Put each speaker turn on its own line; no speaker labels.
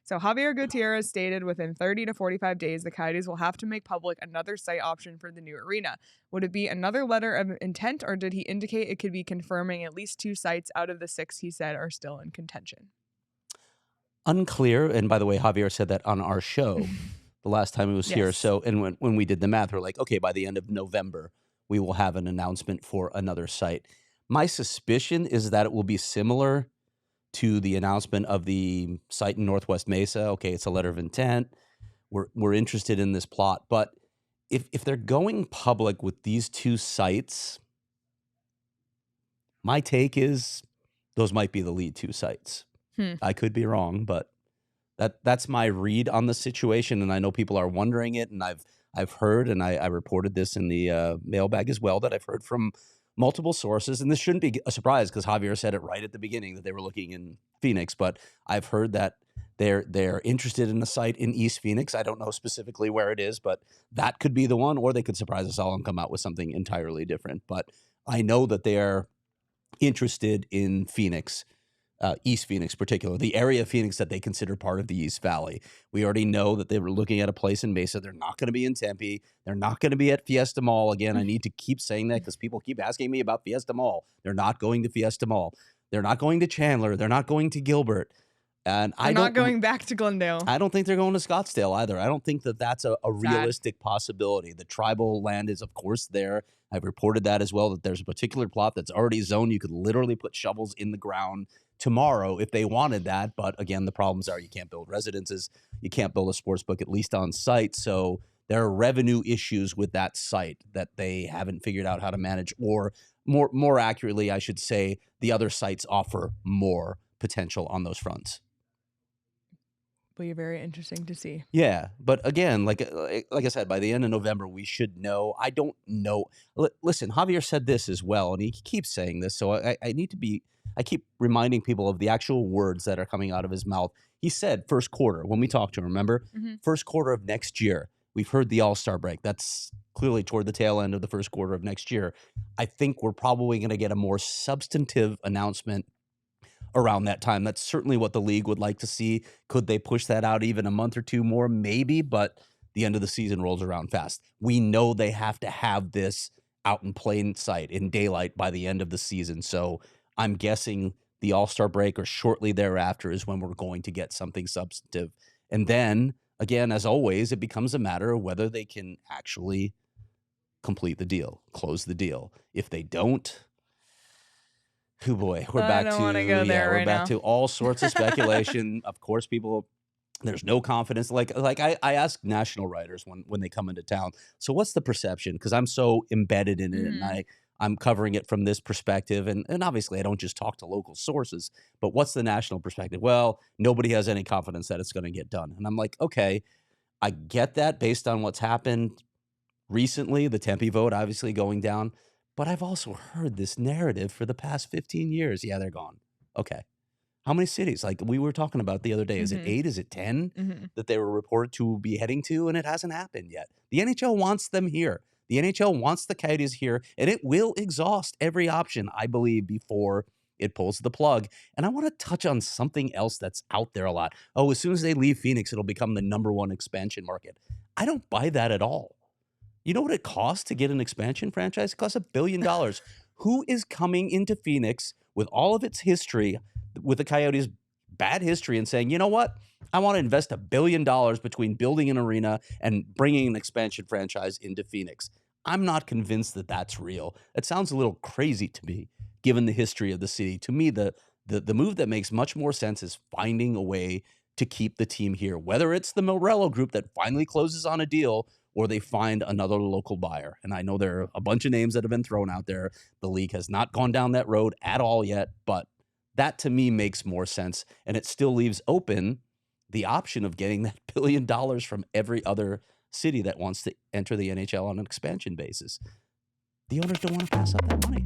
So Javier Gutierrez stated within 30 to 45 days, the Coyotes will have to make public another site option for the new arena. Would it be another letter of intent, or did he indicate it could be confirming at least 2 sites out of the 6 he said are still in contention?
Unclear. And by the way, Javier said that on our show the last time he was here.
Yes.
So, and when we did the math, we're like, okay, by the end of November, we will have an announcement for another site. My suspicion is that it will be similar to the announcement of the site in Northwest Mesa. Okay, it's a letter of intent. We're interested in this plot. But if they're going public with these 2 sites, my take is those might be the lead 2 sites. I could be wrong, but that's my read on the situation. And I know people are wondering it, and I've heard, and I reported this in the mailbag as well, that I've heard from multiple sources, and this shouldn't be a surprise because Javier said it right at the beginning that they were looking in Phoenix, but I've heard that they're interested in a site in East Phoenix. I don't know specifically where it is, but that could be the one, or they could surprise us all and come out with something entirely different. But I know that they are interested in Phoenix. East Phoenix particularly, the area of Phoenix that they consider part of the East Valley. We already know that they were looking at a place in Mesa. They're not going to be in Tempe. They're not going to be at Fiesta Mall. Again, I need to keep saying that because people keep asking me about Fiesta Mall. They're not going to Fiesta Mall. They're not going to Chandler. They're not going to Gilbert. And
They're not going back to Glendale.
I don't think they're going to Scottsdale either. I don't think that that's a realistic possibility. The tribal land is, of course, there. I've reported that as well, that there's a particular plot that's already zoned. You could literally put shovels in the ground tomorrow if they wanted that. But again, the problems are you can't build residences. You can't build a sports book, at least on site. So there are revenue issues with that site that they haven't figured out how to manage, or more accurately, I should say, the other sites offer more potential on those fronts.
Will be very interesting to see.
Yeah, but again, like I said, by the end of November, we should know. I don't know. Listen, Javier said this as well, and he keeps saying this, so I need to be. I keep reminding people of the actual words that are coming out of his mouth. He said first quarter when we talked to him. Remember, first quarter of next year. We've heard the All-Star break. That's clearly toward the tail end of the first quarter of next year. I think we're probably going to get a more substantive announcement around that time. That's certainly what the league would like to see. Could they push that out even a month or 2 more? Maybe, but the end of the season rolls around fast. We know they have to have this out in plain sight, in daylight, by the end of the season. So I'm guessing the All-Star break or shortly thereafter is when we're going to get something substantive. And then, again, as always, it becomes a matter of whether they can actually complete the deal, close the deal. If they don't, oh boy, we're back to all sorts of speculation. Of course, people, there's no confidence. Like I ask national writers when they come into town, so what's the perception? Because I'm so embedded in it, and I'm covering it from this perspective. And obviously, I don't just talk to local sources, but what's the national perspective? Well, nobody has any confidence that it's going to get done. And I'm like, okay, I get that based on what's happened recently, the Tempe vote obviously going down. But I've also heard this narrative for the past 15 years. Yeah, they're gone. Okay. How many cities? Like we were talking about the other day. Is it 8? Is it 10 that they were reported to be heading to? And it hasn't happened yet. The NHL wants them here. The NHL wants the Coyotes here, and it will exhaust every option, I believe, before it pulls the plug. And I want to touch on something else that's out there a lot. Oh, as soon as they leave Phoenix, it'll become the #1 expansion market. I don't buy that at all. You know what it costs to get an expansion franchise? It costs $1 billion. Who is coming into Phoenix with all of its history, with the Coyotes' bad history, and saying, you know what? I want to invest $1 billion between building an arena and bringing an expansion franchise into Phoenix. I'm not convinced that that's real. It sounds a little crazy to me, given the history of the city. To me, the move that makes much more sense is finding a way to keep the team here, whether it's the Morello group that finally closes on a deal or they find another local buyer. And I know there are a bunch of names that have been thrown out there. The league has not gone down that road at all yet, but that to me makes more sense. And it still leaves open the option of getting that $1 billion from every other city that wants to enter the NHL on an expansion basis. The owners don't want to pass up that money.